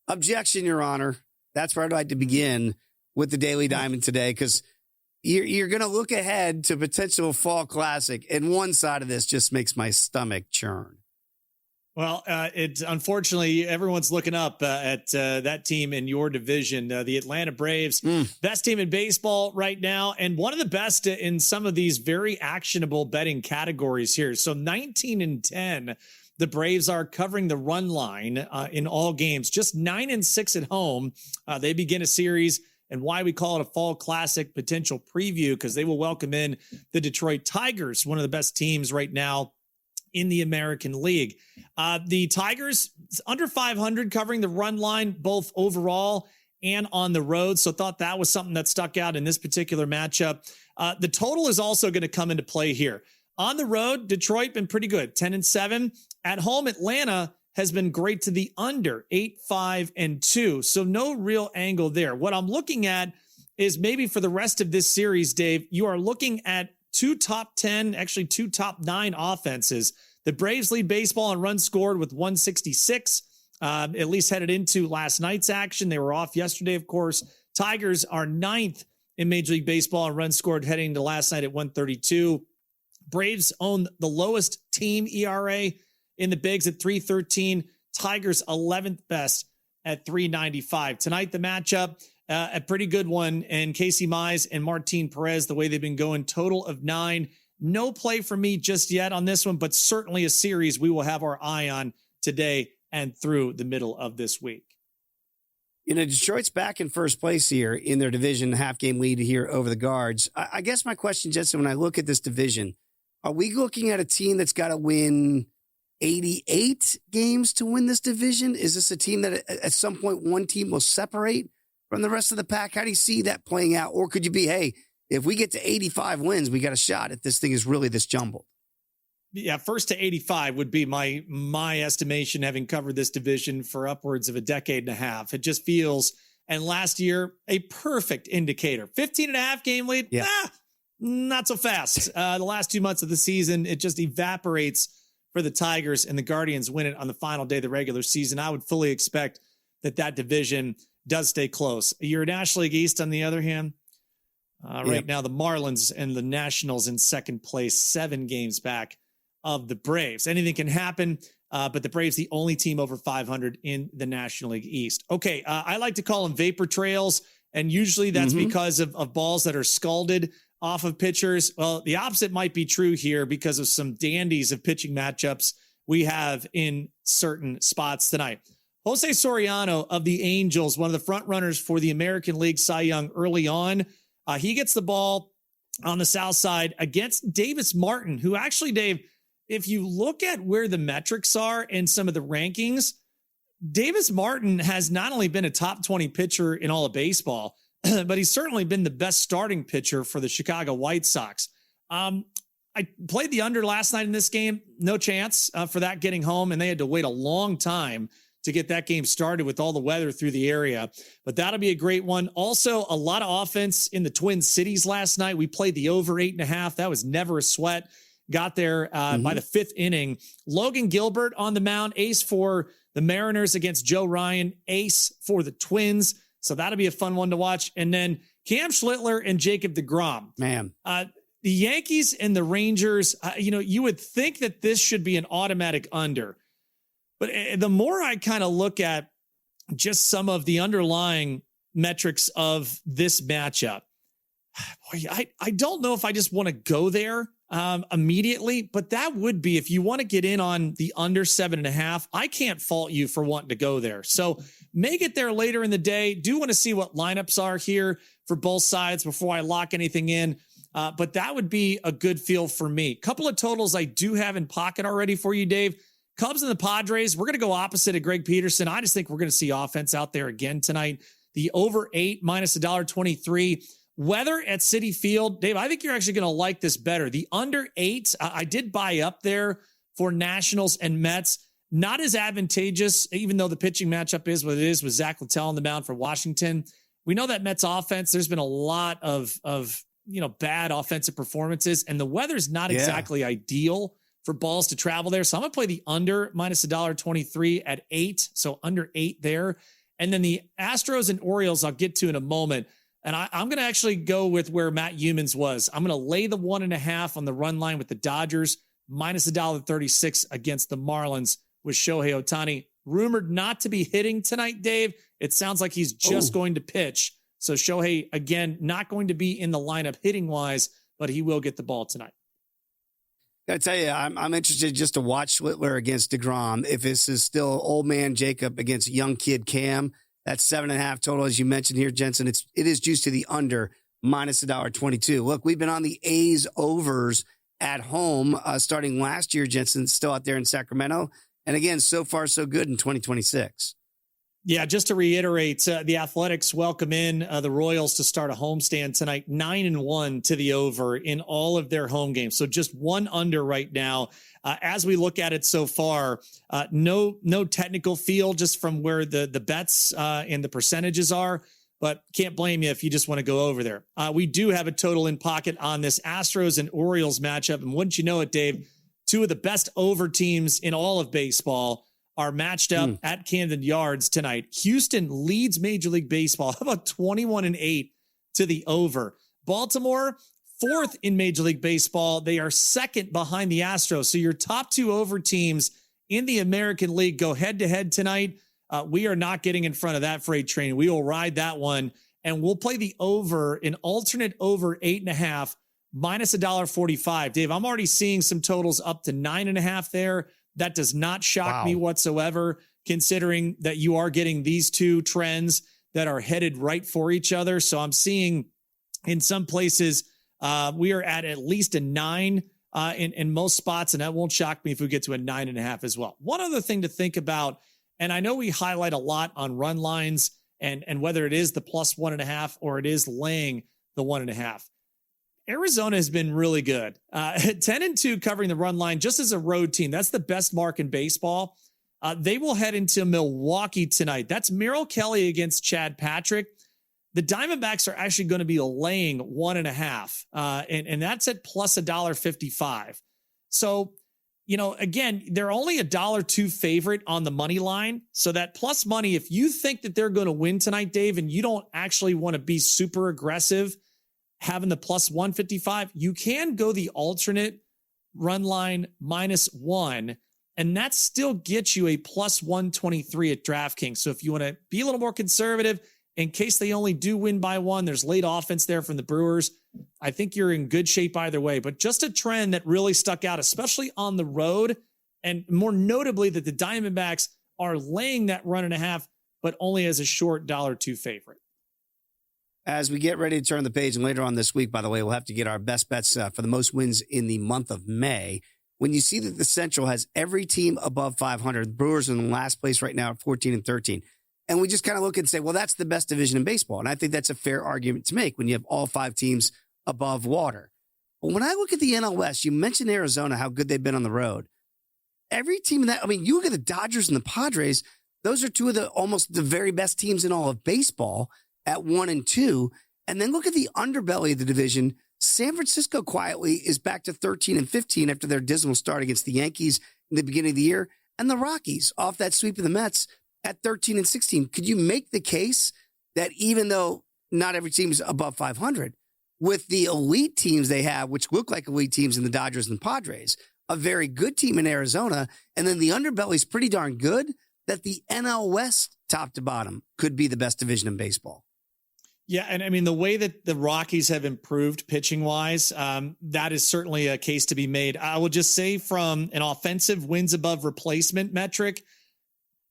Objection, Your Honor. That's where I'd like to begin with the Daily Diamond today, because you're going to look ahead to potential fall classic, and one side of this just makes my stomach churn. Well, it's unfortunately everyone's looking up at that team in your division, the Atlanta Braves, best team in baseball right now, and one of the best in some of these very actionable betting categories here. So 19-10, the Braves are covering the run line in all games, just 9-6 at home. They begin a series, and why we call it a fall classic potential preview, because they will welcome in the Detroit Tigers, one of the best teams right now in the American League. The Tigers under 500 covering the run line, both overall and on the road. So thought that was something that stuck out in this particular matchup. The total is also going to come into play here. On the road, Detroit been pretty good, 10-7. At home, Atlanta has been great to the under, 8-5-2. So no real angle there. What I'm looking at is maybe for the rest of this series, Dave, you are looking at two top 10, actually two top 9 offenses. The Braves lead baseball in runs scored with 166, at least headed into last night's action. They were off yesterday, of course. Tigers are 9th in Major League Baseball in runs scored heading into last night at 132. Braves own the lowest team ERA in the bigs at 3.13. Tigers 11th best at 3.95. Tonight, the matchup, a pretty good one. And Casey Mize and Martin Perez, the way they've been going, total of 9. No play for me just yet on this one, but certainly a series we will have our eye on today and through the middle of this week. You know, Detroit's back in first place here in their division, half-game lead here over the Guards. I guess my question, Jensen, when I look at this division, are we looking at a team that's got to win 88 games to win this division? Is this a team that at some point one team will separate from the rest of the pack? How do you see that playing out? Or could you be, hey, if we get to 85 wins, we got a shot if this thing is really this jumbled? Yeah, first to 85 would be my estimation, having covered this division for upwards of a decade and a half. It just feels, and last year, a perfect indicator. 15.5 game lead, not so fast. The last 2 months of the season, it just evaporates for the Tigers, and the Guardians win it on the final day of the regular season. I would fully expect that division does stay close. Your National League East, on the other hand, right now, the Marlins and the Nationals in second place, 7 games back of the Braves. Anything can happen, but the Braves, the only team over 500 in the National League East. Okay, I like to call them vapor trails, and usually that's because of balls that are scalded off of pitchers. Well, the opposite might be true here because of some dandies of pitching matchups we have in certain spots tonight. Jose Soriano of the Angels, one of the front runners for the American League Cy Young early on. He gets the ball on the south side against Davis Martin, who actually, Dave, if you look at where the metrics are in some of the rankings, Davis Martin has not only been a top 20 pitcher in all of baseball, but he's certainly been the best starting pitcher for the Chicago White Sox. I played the under last night in this game. No chance for that getting home, and they had to wait a long time to get that game started with all the weather through the area. But that'll be a great one. Also, a lot of offense in the Twin Cities last night. We played the over 8.5. That was never a sweat. Got there by the 5th inning. Logan Gilbert on the mound, ace for the Mariners against Joe Ryan, ace for the Twins. So that'll be a fun one to watch. And then Cam Schlittler and Jacob deGrom. Man. The Yankees and the Rangers, you would think that this should be an automatic under. But the more I kind of look at just some of the underlying metrics of this matchup, boy, I don't know if I just want to go there immediately, but that would be, if you want to get in on the under 7.5, I can't fault you for wanting to go there. So may get there later in the day. Do want to see what lineups are here for both sides before I lock anything in. But that would be a good feel for me. Couple of totals I do have in pocket already for you, Dave. Cubs and the Padres, we're going to go opposite of Greg Peterson. I just think we're going to see offense out there again tonight. The over 8 minus $1.23. Weather at Citi Field. Dave, I think you're actually going to like this better. The under 8, I did buy up there for Nationals and Mets. Not as advantageous, even though the pitching matchup is what it is with Zach Littell on the mound for Washington. We know that Mets offense, there's been a lot of bad offensive performances, and the weather's not exactly ideal for balls to travel there. So I'm going to play the under minus $1.23 at 8. So under 8 there. And then the Astros and Orioles, I'll get to in a moment. And I'm going to actually go with where Matt Humans was. I'm going to lay the 1.5 on the run line with the Dodgers, minus $1.36 against the Marlins with Shohei Ohtani. Rumored not to be hitting tonight, Dave. It sounds like he's just going to pitch. So Shohei, again, not going to be in the lineup hitting-wise, but he will get the ball tonight. I tell you, I'm interested just to watch Schlittler against DeGrom. If this is still old man Jacob against young kid Cam, that's 7.5 total, as you mentioned here, Jensen. It is juiced to the under, minus $1.22. Look, we've been on the A's overs at home starting last year, Jensen, still out there in Sacramento. And again, so far so good in 2026. Yeah, just to reiterate, the Athletics welcome in the Royals to start a homestand tonight, 9-1 to the over in all of their home games. So just one under right now. As we look at it so far, no technical feel just from where the bets and the percentages are, but can't blame you if you just want to go over there. We do have a total in pocket on this Astros and Orioles matchup. And wouldn't you know it, Dave, two of the best over teams in all of baseball are matched up at Camden Yards tonight. Houston leads Major League Baseball. How about 21-8 to the over? Baltimore, 4th in Major League Baseball. They are 2nd behind the Astros. So your top 2 over teams in the American League go head-to-head tonight. We are not getting in front of that freight train. We will ride that one, and we'll play the over, an alternate over 8.5, minus $1.45. Dave, I'm already seeing some totals up to 9.5 there. That does not shock me whatsoever, considering that you are getting these two trends that are headed right for each other. So I'm seeing in some places we are at least a 9 in most spots, and that won't shock me if we get to a 9.5 as well. One other thing to think about, and I know we highlight a lot on run lines and whether it is the plus 1.5 or it is laying the 1.5. Arizona has been really good. 10-2 covering the run line just as a road team. That's the best mark in baseball. They will head into Milwaukee tonight. That's Merrill Kelly against Chad Patrick. The Diamondbacks are actually going to be laying 1.5, and that's at plus $1.55. So, again, they're only $1.02 favorite on the money line. So that plus money, if you think that they're going to win tonight, Dave, and you don't actually want to be super aggressive, having the plus 155, you can go the alternate run line -1, and that still gets you a plus 123 at DraftKings. So if you want to be a little more conservative, in case they only do win by 1, there's late offense there from the Brewers. I think you're in good shape either way, but just a trend that really stuck out, especially on the road, and more notably that the Diamondbacks are laying that 1.5, but only as a short $1.02 favorite. As we get ready to turn the page, and later on this week, by the way, we'll have to get our best bets for the most wins in the month of May. When you see that the Central has every team above 500, the Brewers are in last place right now at 14-13. And we just kind of look and say, well, that's the best division in baseball. And I think that's a fair argument to make when you have all 5 teams above water. But when I look at the NL West, you mentioned Arizona, how good they've been on the road. Every team in that, you look at the Dodgers and the Padres, those are two of almost the very best teams in all of baseball at 1 and 2. And then look at the underbelly of the division. San Francisco quietly is back to 13-15 after their dismal start against the Yankees in the beginning of the year. And the Rockies off that sweep of the Mets at 13-16. Could you make the case that even though not every team is above 500, with the elite teams they have, which look like elite teams in the Dodgers and Padres, a very good team in Arizona, and then the underbelly is pretty darn good, that the NL West top to bottom could be the best division in baseball? Yeah, and the way that the Rockies have improved pitching-wise, that is certainly a case to be made. I will just say from an offensive wins above replacement metric,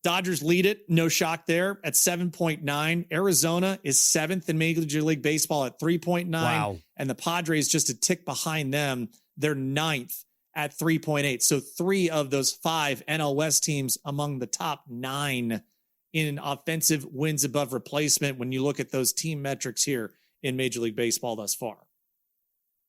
Dodgers lead it, no shock there, at 7.9. Arizona is 7th in Major League Baseball at 3.9. Wow. And the Padres just a tick behind them. They're 9th at 3.8. So 3 of those 5 NL West teams among the top 9 in offensive wins above replacement when you look at those team metrics here in Major League Baseball thus far.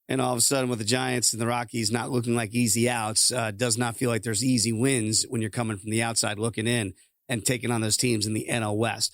And all of a sudden with the Giants and the Rockies not looking like easy outs, does not feel like there's easy wins when you're coming from the outside looking in and taking on those teams in the NL West.